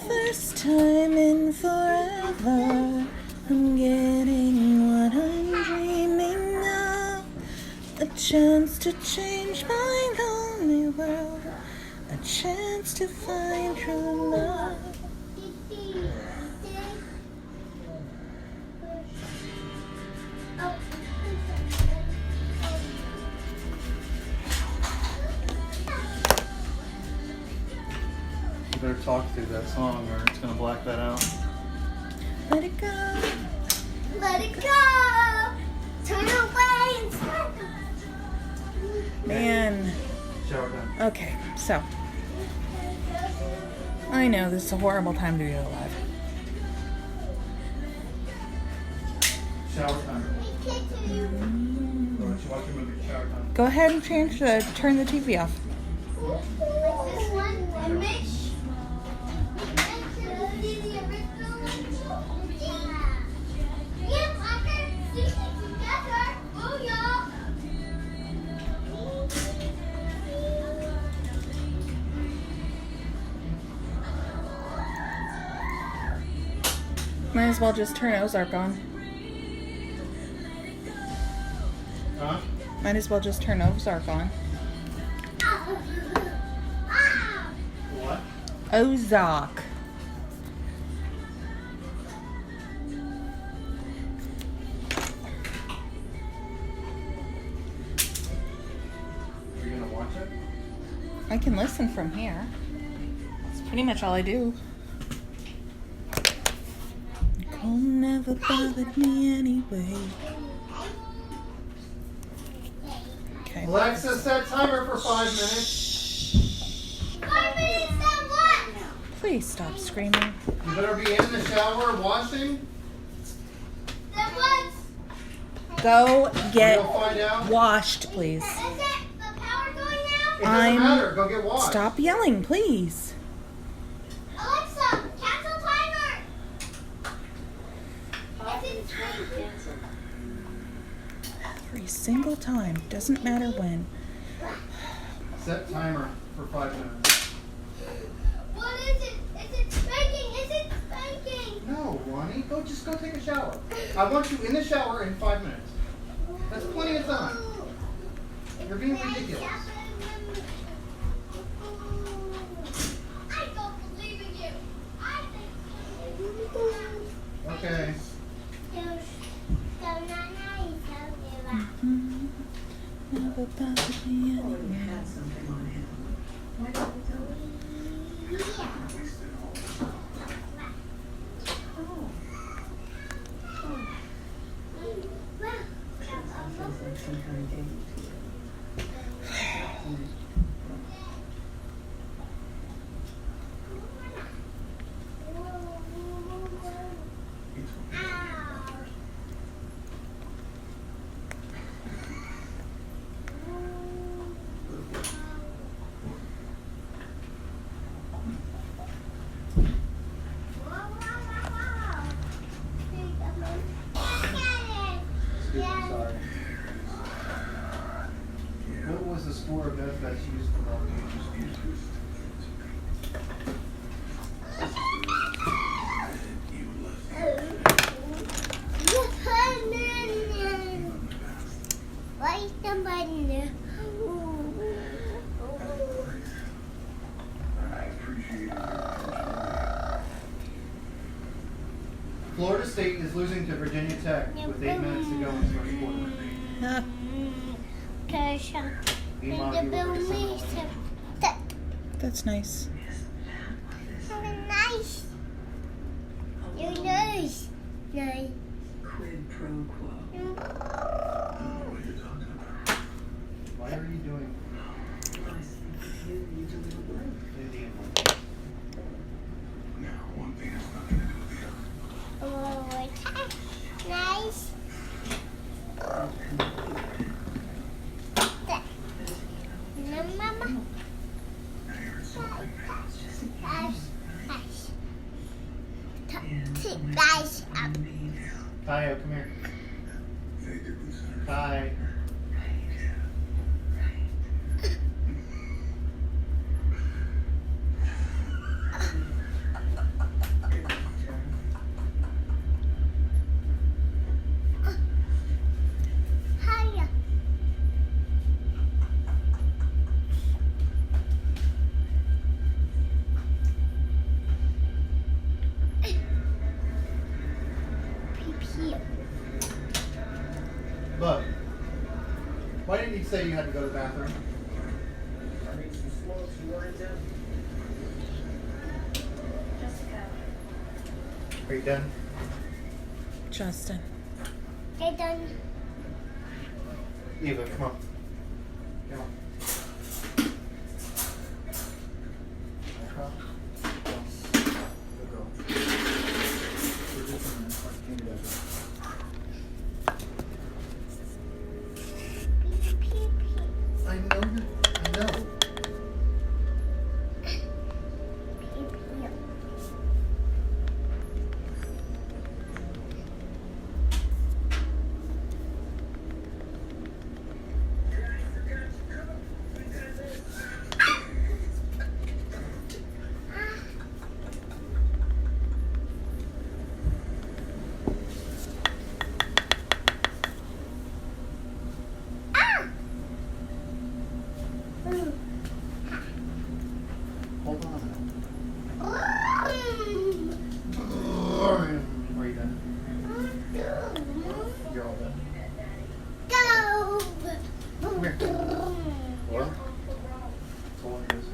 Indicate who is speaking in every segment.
Speaker 1: First time in forever, I'm getting what I'm dreaming of. A chance to change my lonely world, a chance to find true love.
Speaker 2: You better talk through that song or it's gonna black that out.
Speaker 1: Let it go.
Speaker 3: Let it go. Turn away and start.
Speaker 1: Man.
Speaker 2: Shower time.
Speaker 1: Okay, so. I know this is a horrible time to be alive.
Speaker 2: Shower time. Or let you watch your movie. Shower time.
Speaker 1: Go ahead and turn the TV off.
Speaker 3: This one, and make sure you see the original. Yep, I can see it together. Oh, yeah.
Speaker 1: Might as well just turn Ozark on.
Speaker 2: Huh?
Speaker 1: Might as well just turn Ozark on.
Speaker 2: What?
Speaker 1: Ozark.
Speaker 2: Are you gonna watch it?
Speaker 1: I can listen from here. That's pretty much all I do. Nicole never bothered me anyway. Okay.
Speaker 2: Alexa, set timer for 5 minutes.
Speaker 3: 5 minutes and what?
Speaker 1: Please stop screaming.
Speaker 2: You better be in the shower washing.
Speaker 3: Then what?
Speaker 1: Go get
Speaker 2: We'll find out.
Speaker 1: washed, please.
Speaker 3: Is it the power going out?
Speaker 2: It doesn't matter. Go get washed.
Speaker 1: Stop yelling, please.
Speaker 3: Alexa, cancel timer. It's in
Speaker 1: Every single time. Doesn't matter when.
Speaker 2: Set timer for 5 minutes.
Speaker 3: What is it? Is it spanking? Is it spanking?
Speaker 2: No, Ronnie. Just go take a shower. I want you in the shower in 5 minutes. That's plenty of time. You're being ridiculous.
Speaker 3: I don't believe in you. I think.
Speaker 2: Okay.
Speaker 1: Never bothered me anyway.
Speaker 4: Had something on him. Why didn't you tell me? Oh. Sounds like some kind of game to you.
Speaker 2: Excuse me, sorry. What was the score of that that's used for all
Speaker 3: Why somebody?
Speaker 2: Florida State is losing to Virginia Tech with 8 minutes to go in the first quarter. Meanwhile, you were listening.
Speaker 1: That's nice.
Speaker 3: Nice. You're nice. Nice.
Speaker 4: Quid pro quo.
Speaker 2: Why are you doing
Speaker 4: I think you need a little break.
Speaker 2: Indian?
Speaker 3: Oh, wait. Nice. No, Mama. Guys,
Speaker 2: Kyle, come here. Kai.
Speaker 3: hiya. Pee.
Speaker 2: Look. Why didn't you say you had to go to the bathroom? Are you done?
Speaker 1: Justin.
Speaker 3: They done.
Speaker 2: Eva, come on. Come on. Good girl. We're just in the clean it up. I know. I know. Hold on. Are you done? You're all done.
Speaker 3: Go.
Speaker 2: Come here. What? So what is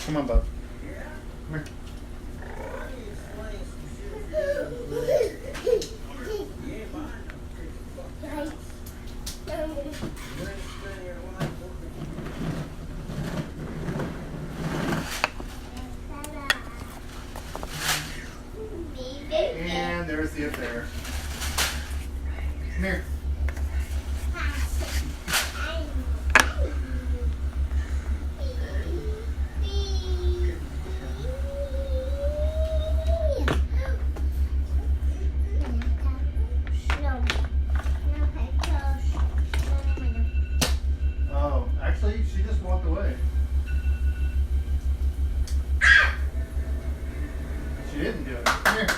Speaker 2: Come on, bud. Come here. And there's the affair. Come here. Oh, actually, she just walked away. She didn't do it. Come here.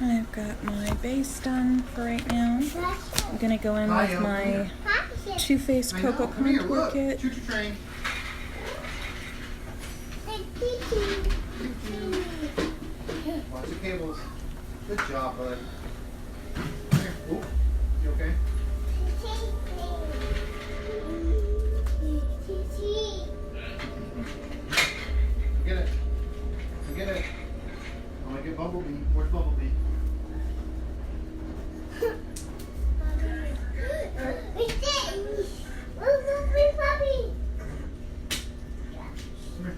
Speaker 1: I've got my base done for right now. I'm gonna go in with my Too Faced
Speaker 2: I know.
Speaker 1: Cocoa
Speaker 2: Come here,
Speaker 1: Contour
Speaker 2: look.
Speaker 1: Kit.
Speaker 2: Choo-choo train. Watch the cables. Good job, bud. Come here. Ooh. You okay? Forget it. Forget it. I'm gonna get Bumblebee. Where's Bumblebee? Come here.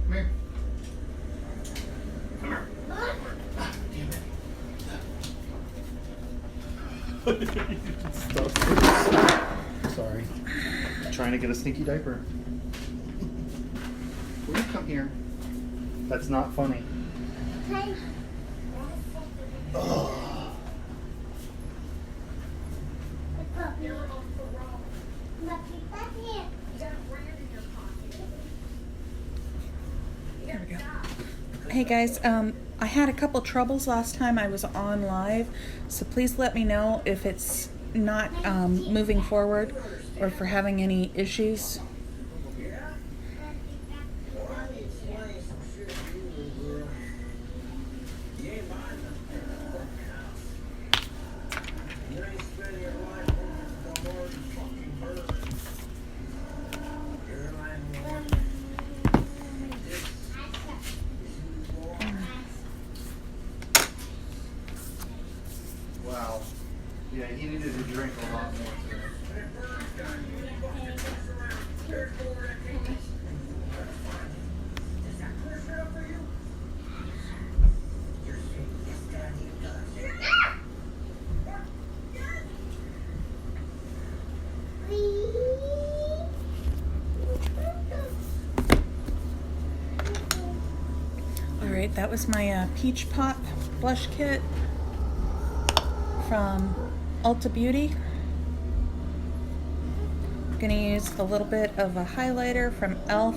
Speaker 2: Come here. Come here. Ah, damn it. Stop. Sorry. Trying to get a stinky diaper. Will you come here? That's not funny. Ugh.
Speaker 1: There we go. Hey guys, I had a couple troubles last time I was on live, so please let me know if it's not moving forward or if we're having any issues.
Speaker 2: Wow. Yeah, he needed to drink a lot more today.
Speaker 1: Alright, that was my Peach Pop blush kit from Ulta Beauty. I'm gonna use a little bit of a highlighter from e.l.f.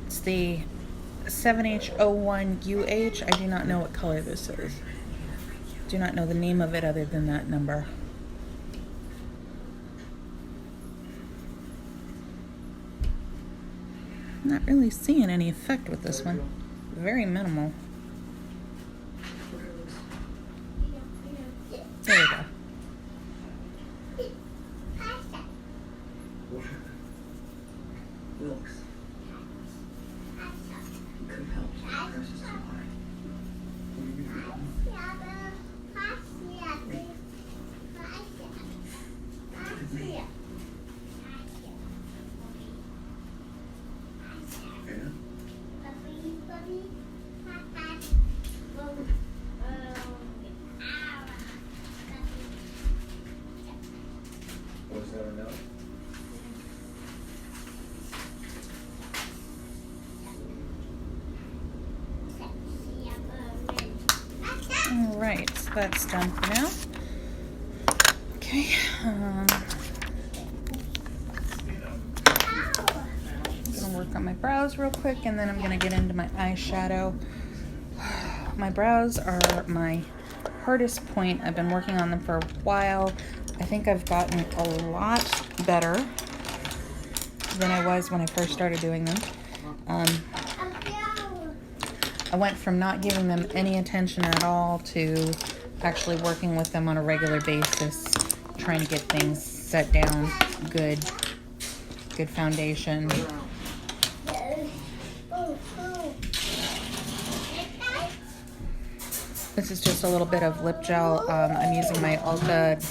Speaker 1: It's the 7H01UH. I do not know what color this is. Do not know the name of it other than that number. Not really seeing any effect with this one. Very minimal. There we go.
Speaker 4: Wilkes. He could have helped. Press is too high.
Speaker 2: Was that enough?
Speaker 1: Alright, so that's done for now. Okay. I'm gonna work on my brows real quick and then I'm gonna get into my eyeshadow. My brows are my hardest point. I've been working on them for a while. I think I've gotten a lot better than I was when I first started doing them. I went from not giving them any attention at all to actually working with them on a regular basis, trying to get things set down, good foundation. This is just a little bit of lip gel. I'm using my Ulta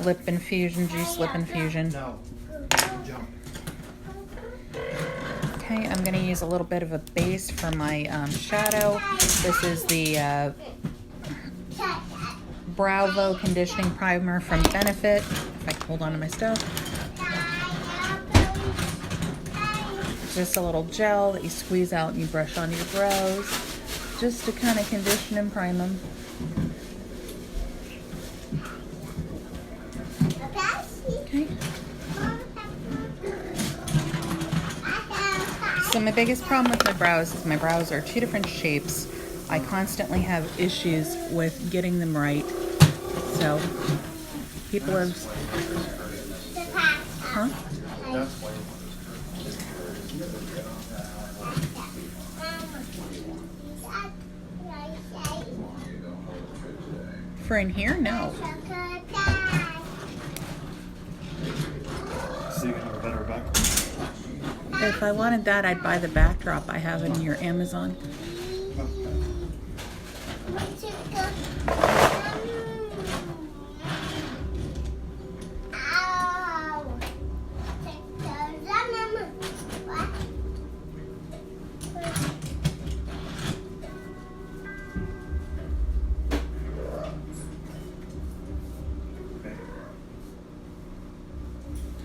Speaker 1: Lip Infusion, Juice Lip Infusion.
Speaker 2: No. Jump.
Speaker 1: Okay, I'm going to use a little bit of a base for my shadow. This is the Bravo Conditioning Primer from Benefit. If I can hold on to my stuff. Just a little gel that you squeeze out and you brush on your brows, just to kind of condition and prime them. Okay. So my biggest problem with my brows is my brows are two different shapes. I constantly have issues with getting them right. So people have... Huh? For in here? No.
Speaker 2: So you can have a better back.
Speaker 1: If I wanted that, I'd buy the backdrop I have in your Amazon.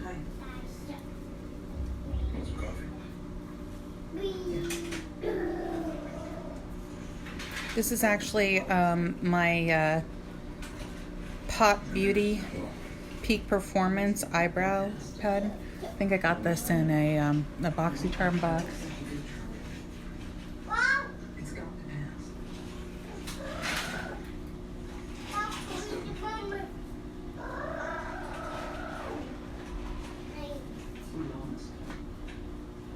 Speaker 4: Hi.
Speaker 1: This is actually my Pop Beauty Peak Performance Eyebrow Pad. I think I got this in a BoxyCharm box.
Speaker 4: It's going to pass. We're lost.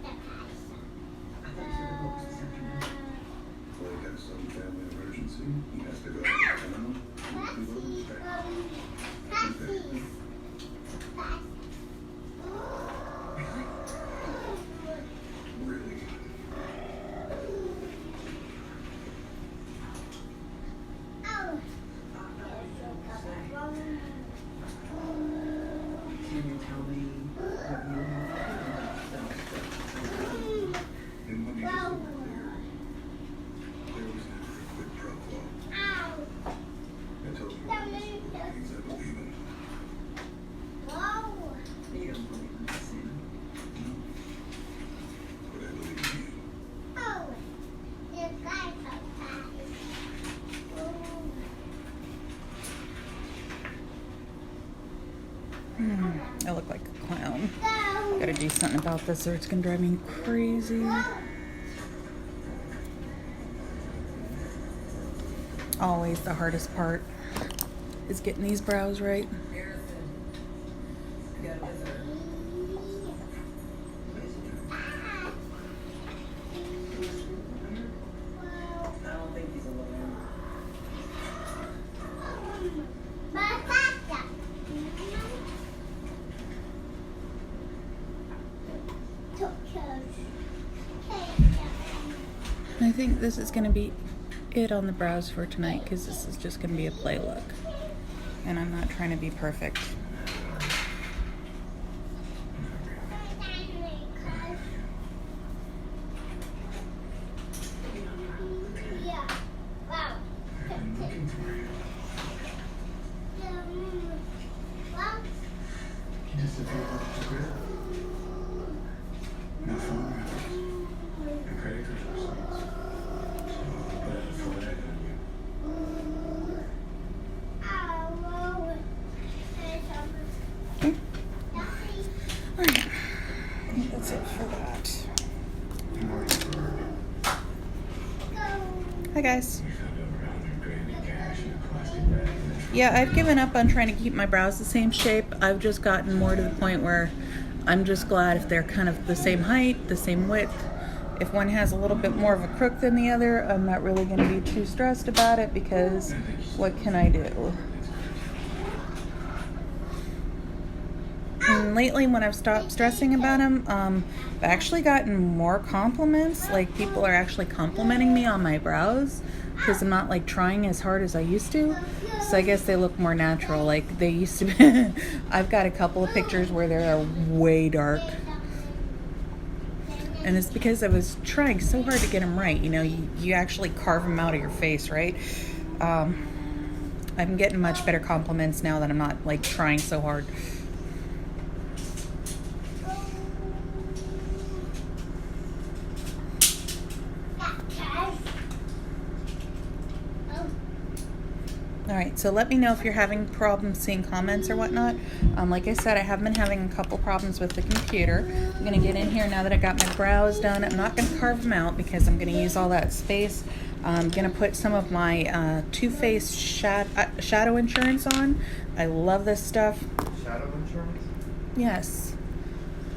Speaker 4: I thought you said the book was this afternoon.
Speaker 5: Well, he got some family emergency. He has to go to Panama. Really?
Speaker 1: I look like a clown. Gotta do something about this or it's gonna drive me crazy. Always the hardest part is getting these brows right. I think this is gonna be it on the brows for tonight because this is just gonna be a play look. And I'm not trying to be perfect. That's it for that. Hi guys. Yeah, I've given up on trying to keep my brows the same shape. I've just gotten more to the point where I'm just glad if they're kind of the same height, the same width. If one has a little bit more of a crook than the other, I'm not really going to be too stressed about it because what can I do? And lately, when I've stopped stressing about them, I've actually gotten more compliments. Like, people are actually complimenting me on my brows because I'm not, like, trying as hard as I used to. So I guess they look more natural. Like, they used to be. I've got a couple of pictures where they're way dark. And it's because I was trying so hard to get them right. You know, you actually carve them out of your face, right? I'm getting much better compliments now that I'm not, like, trying so hard. Alright, so let me know if you're having problems seeing comments or whatnot. Like I said, I have been having a couple problems with the computer. I'm going to get in here now that I got my brows done. I'm not going to carve them out because I'm going to use all that space. I'm going to put some of my Too Faced Shadow Insurance on. I love this stuff.
Speaker 2: Shadow insurance?
Speaker 1: Yes.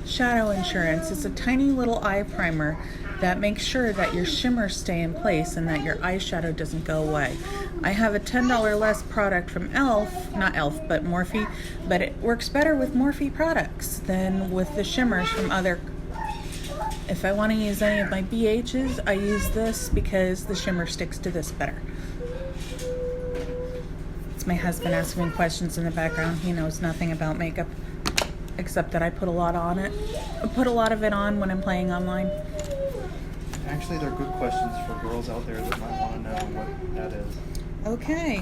Speaker 1: Shadow Insurance. It's a tiny little eye primer that makes sure that your shimmers stay in place and that your eyeshadow doesn't go away. I have a $10 less product from not Elf, but Morphe, but it works better with Morphe products than with the shimmers from other. If I want to use any of my BHs, I use this because the shimmer sticks to this better. It's my husband asking me questions in the background. He knows nothing about makeup except that I put a lot on it. I put a lot of it on when I'm playing online.
Speaker 2: Actually, they're good questions for girls out there that might want to know what that is.
Speaker 1: Okay,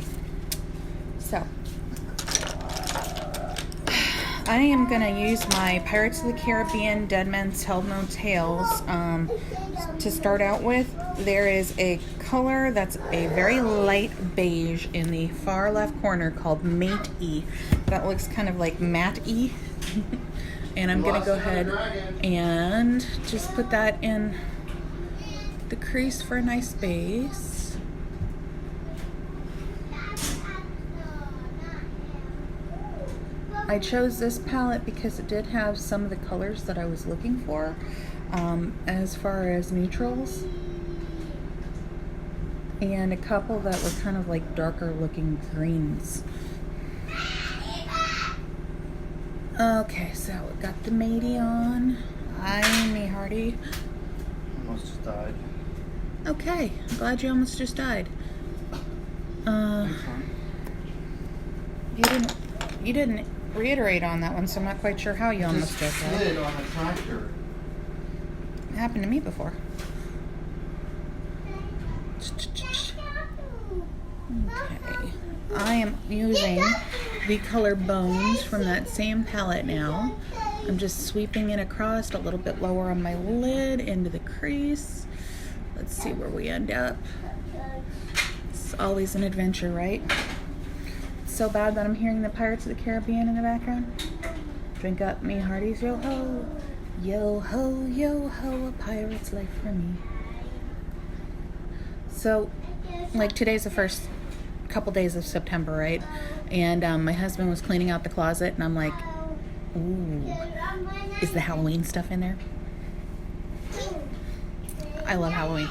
Speaker 1: so I am going to use my Pirates of the Caribbean Dead Men Tell No Tales to start out with. There is a color that's a very light beige in the far left corner called Mate E. That looks kind of like matte E. And I'm going to go ahead and just put that in the crease for a nice base. I chose this palette because it did have some of the colors that I was looking for as far as neutrals, and a couple that were kind of like darker looking greens. Okay, so we got the matey on. Hi, me hearty.
Speaker 2: Almost just died.
Speaker 1: Okay, I'm glad you almost just died. You didn't reiterate on that one, so I'm not quite sure how you almost just died.
Speaker 2: Slid on a tractor.
Speaker 1: It happened to me before. Okay, I am using the color Bones from that same palette now. I'm just sweeping it across a little bit lower on my lid into the crease. Let's see where we end up. It's always an adventure, right? It's so bad that I'm hearing the Pirates of the Caribbean in the background. Drink up me hearties, yo ho. Yo ho, a pirate's life for me. So, like, today's the first couple days of September, right? And my husband was cleaning out the closet, and I'm like, ooh, is the Halloween stuff in there? I love Halloween.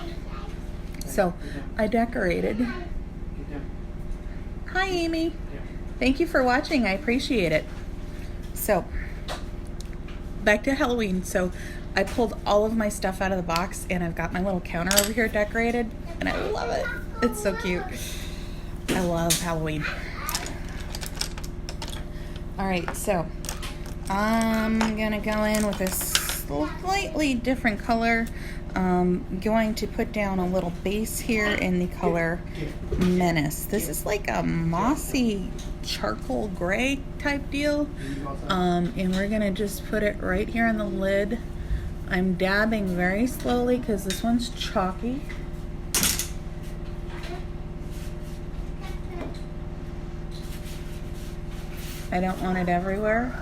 Speaker 1: So, I decorated.
Speaker 2: Get down.
Speaker 1: Hi, Amy.
Speaker 2: Yeah.
Speaker 1: Thank you for watching. I appreciate it. So, back to Halloween. So, I pulled all of my stuff out of the box, and I've got my little counter over here decorated, and I love it. It's so cute. I love Halloween. All right, so I'm gonna go in with this slightly different color. Going to put down a little base here in the color Menace. This is like a mossy charcoal gray type deal. And we're gonna just put it right here on the lid. I'm dabbing very slowly because this one's chalky. I don't want it everywhere.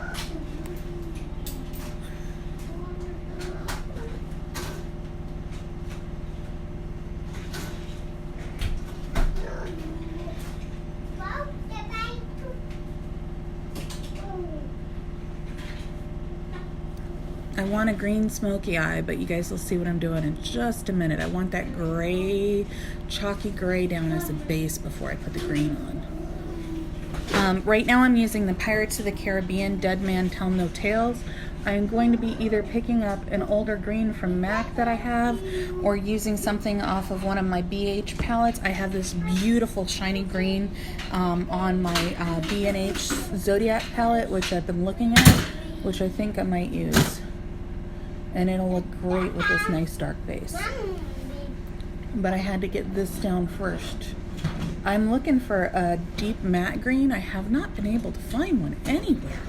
Speaker 1: I want a green smoky eye, but you guys will see what I'm doing in just a minute. I want that gray, chalky gray down as a base before I put the green on. Right now I'm using the Pirates of the Caribbean Dead Man Tell No Tales. I'm going to be either picking up an older green from MAC that I have, or using something off of one of my BH palettes. I have this beautiful shiny green on my B&H Zodiac palette, which I've been looking at, which I think I might use. And it'll look great with this nice dark base. But I had to get this down first. I'm looking for a deep matte green. I have not been able to find one anywhere.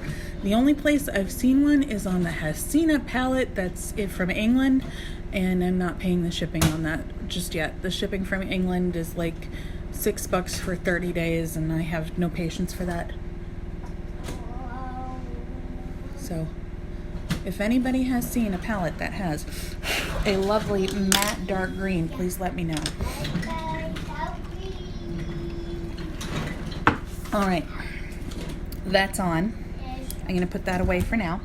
Speaker 1: The only place I've seen one is on the Hasina palette that's from England, and I'm not paying the shipping on that just yet. The shipping from England is like $6 for 30 days, and I have no patience for that. So, if anybody has seen a palette that has a lovely matte dark green, please let me know. All right, that's on. I'm gonna put that away for now.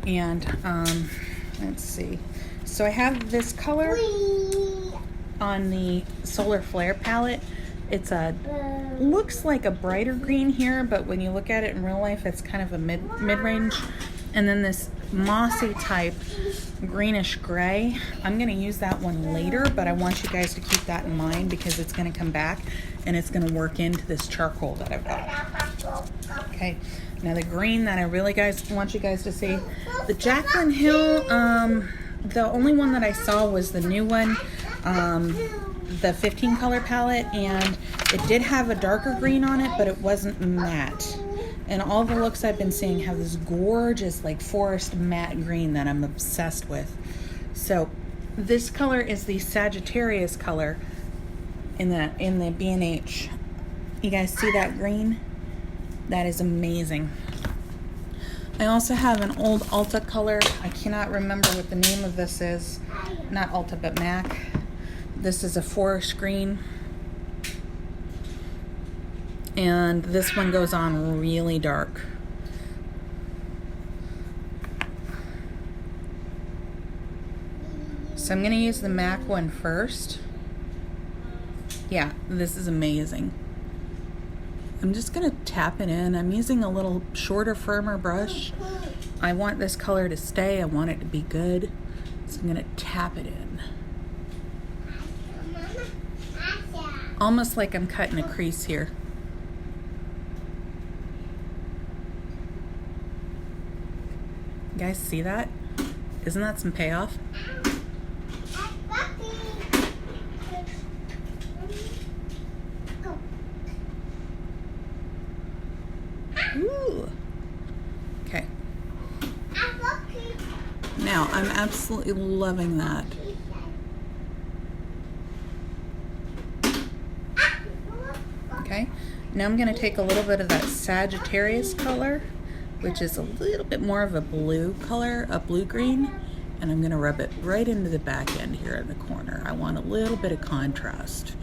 Speaker 1: And let's see. So I have this color on the Solar Flare palette. It's looks like a brighter green here, but when you look at it in real life, it's kind of a mid-range. And then this mossy type greenish gray. I'm gonna use that one later, but I want you guys to keep that in mind because it's gonna come back and it's gonna work into this charcoal that I've got. Okay, now the green that I really want you guys to see, the Jaclyn Hill, the only one that I saw was the new one, the 15 color palette, and it did have a darker green on it, but it wasn't matte. And all the looks I've been seeing have this gorgeous like forest matte green that I'm obsessed with. So this color is the Sagittarius color in the B&H. You guys see that green? That is amazing. I also have an old Ulta color. I cannot remember what the name of this is. Not Ulta, but MAC. This is a forest green. And this one goes on really dark. So I'm going to use the MAC one first. Yeah, this is amazing. I'm just going to tap it in. I'm using a little shorter, firmer brush. I want this color to stay. I want it to be good. So I'm going to tap it in. Almost like I'm cutting a crease here. You guys see that? Isn't that some payoff? Ooh. Okay. Now, I'm absolutely loving that. Okay. Now I'm going to take a little bit of that Sagittarius color which is a little bit more of a blue color, a blue-green, and I'm gonna rub it right into the back end here in the corner. I want a little bit of contrast.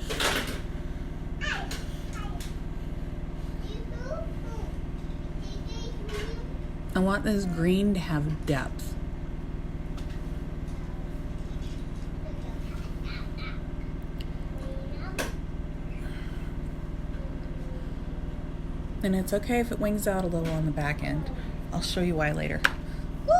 Speaker 1: I want this green to have depth. And it's okay if it wings out a little on the back end. I'll show you why later. Woo!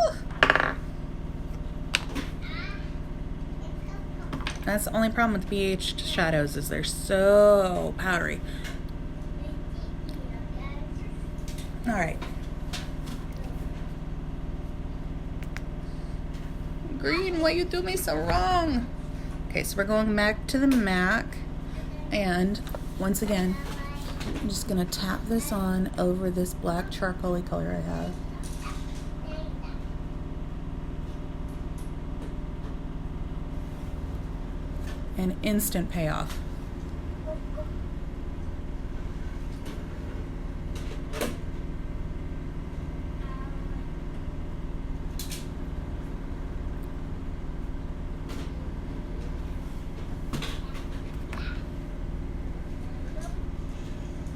Speaker 1: That's the only problem with BH shadows is they're so powdery. All right. Green, why you do me so wrong? Okay, so we're going back to the MAC, and once again, I'm just gonna tap this on over this black charcoaly color I have. And instant payoff.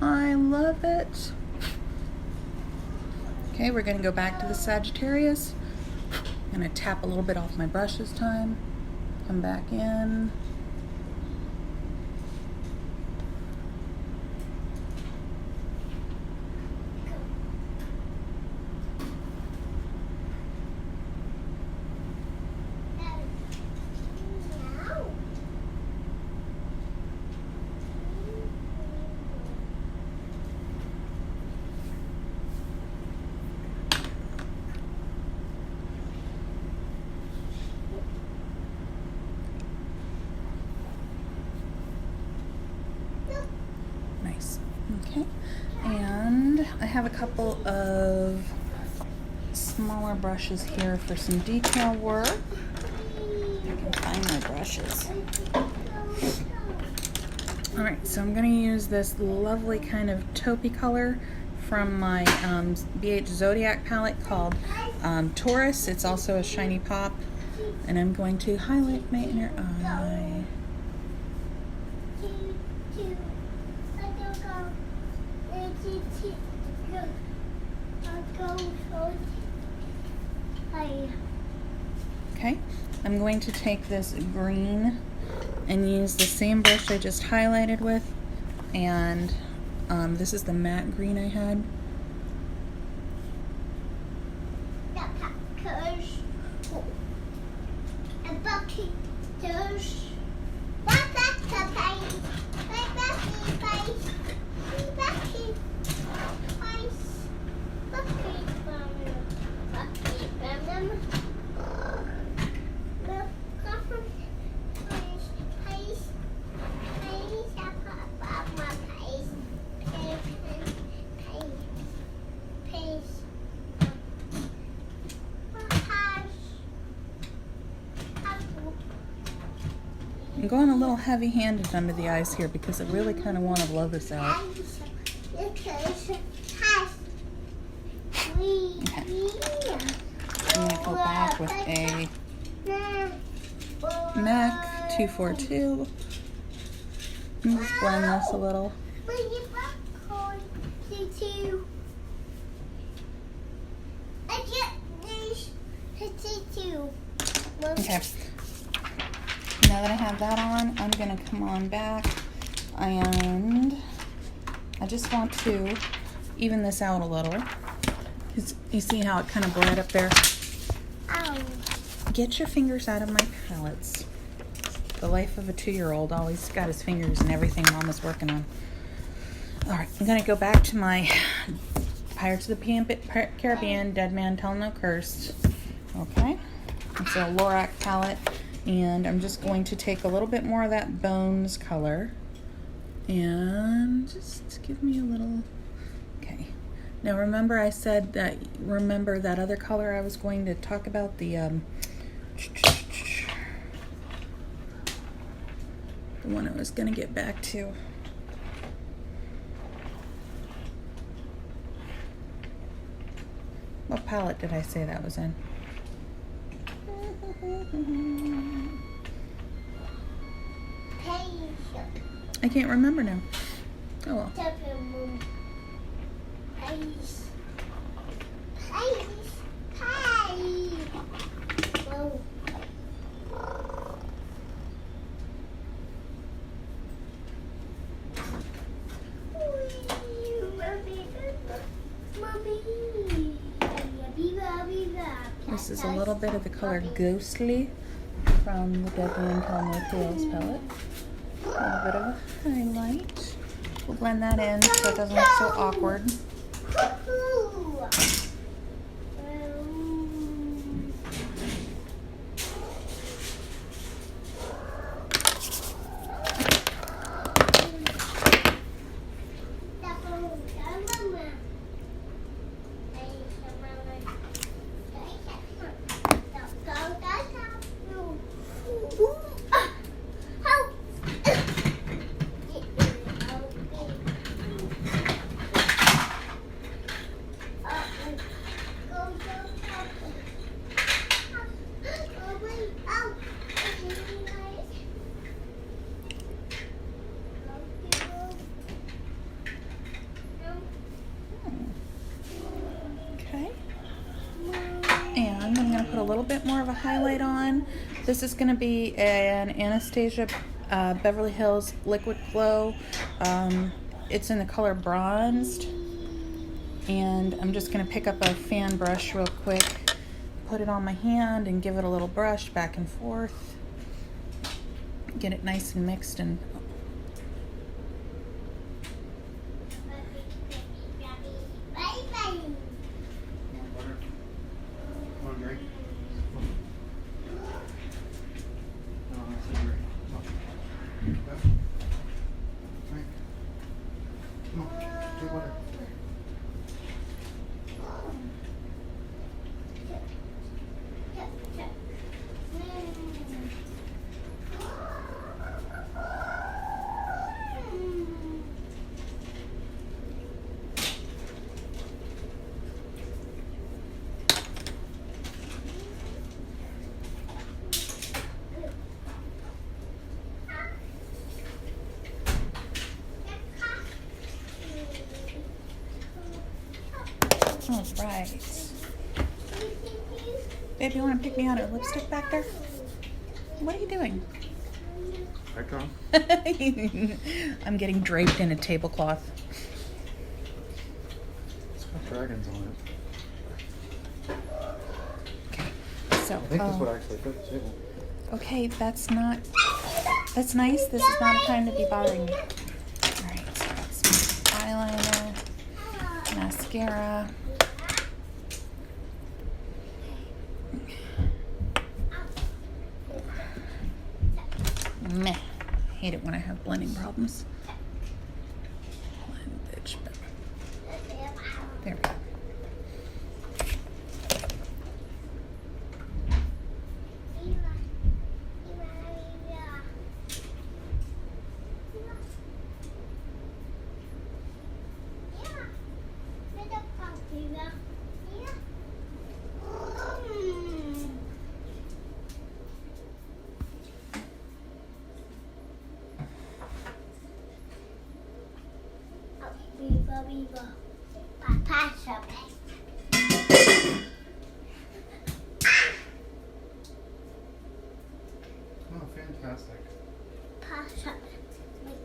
Speaker 1: I love it. Okay, we're gonna go back to the Sagittarius. I'm gonna tap a little bit off my brush this time. Come back in. Nice. Okay. And I have a couple of smaller brushes here for some detail work. I can find my brushes. All right, so I'm going to use this lovely kind of taupey color from my BH Zodiac palette called Taurus. It's also a shiny pop, and I'm going to highlight my inner eye. Okay, I'm going to take this green and use the same brush I just highlighted with, and this is the matte green I had. I'm going a little heavy-handed under the eyes here because I really kind of want to blow this out. Okay. I'm going to go back with a MAC 242. And just blend this a little. Okay. Now that I have that on, I'm going to come on back, and I just want to even this out a little. You see how it kind of bled up there?
Speaker 3: Ow.
Speaker 1: Get your fingers out of my palettes. The life of a 2-year-old, always got his fingers in everything Mama's working on. Alright, I'm going to go back to my Pirates of the Caribbean, Dead Man Tell No Curse. Okay, it's a Lorac palette. And I'm just going to take a little bit more of that Bones color and just give me a little, okay. Now remember I said that, remember that other color I was going to talk about, the one I was going to get back to. What palette did I say that was in? I can't remember now. Oh well. This is a little bit of the color Ghostly from the Deadly and Tell No Tales palette. A little bit of a highlight. We'll blend that in so it doesn't look so awkward. And I'm going to put a little bit more of a highlight on. This is going to be an Anastasia Beverly Hills Liquid Glow. It's in the color Bronzed. And I'm just going to pick up a fan brush real quick, put it on my hand, and give it a little brush back and forth. Get it nice and mixed and all right. Babe, you want to pick me out a lipstick back there? What are you doing?
Speaker 2: I come.
Speaker 1: I'm getting draped in a tablecloth.
Speaker 2: It's got dragons on it.
Speaker 1: So,
Speaker 2: I think this would actually fit the table.
Speaker 1: okay, that's nice. This is not a time to be bothering me. Alright, so I got some eyeliner, mascara. Meh. Hate it when I have blending problems. Blendage. There we go.
Speaker 2: Oh, fantastic.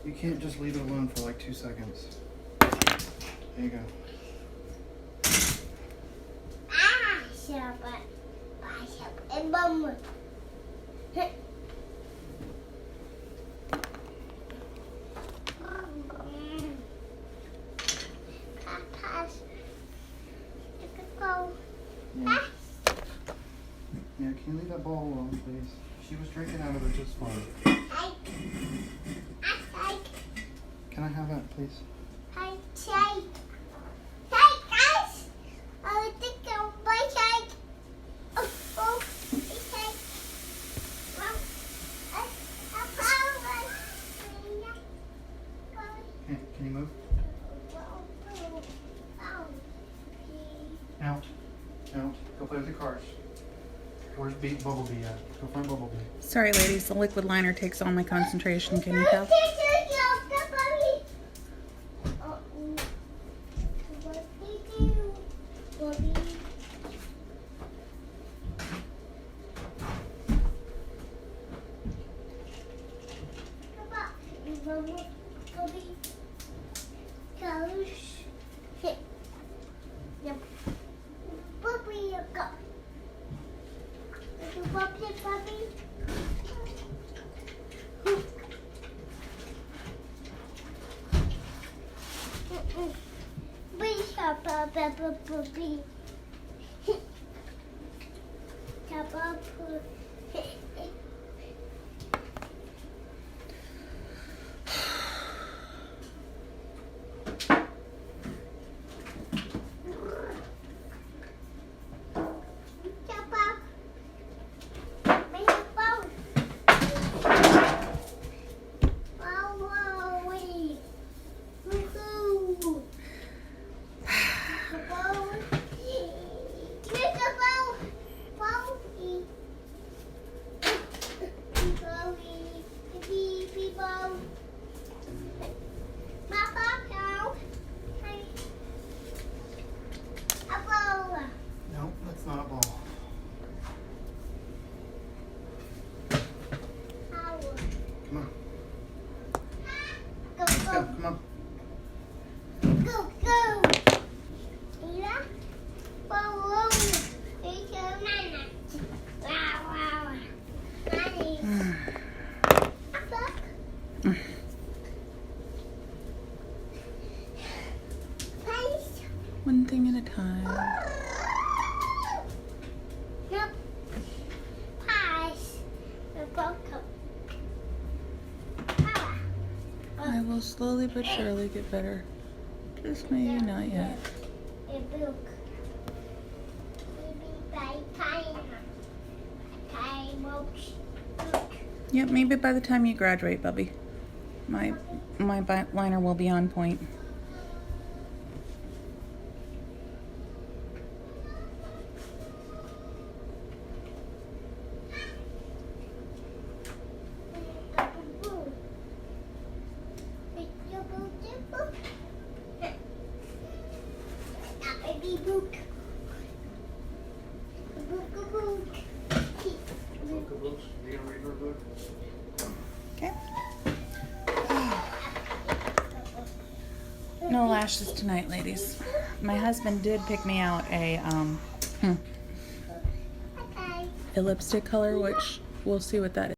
Speaker 2: You can't just leave it alone for like 2 seconds. There you go. Yeah. Yeah, can you leave that ball alone, please? She was drinking out of it just fine. Can I have that, please? Can you move? Out. cars. Where's Bumblebee at? Go find Bumblebee.
Speaker 1: Sorry, ladies, the liquid liner takes all my concentration. Can you tell?
Speaker 2: No, that's not a ball. Come on. Let's go. Come on.
Speaker 1: One thing at a time. I will slowly but surely get better. Just maybe not yet. Yep, maybe by the time you graduate, Bubby, my liner will be on point. Okay. No lashes tonight, ladies. My husband did pick me out a lipstick color, which we'll see what that is.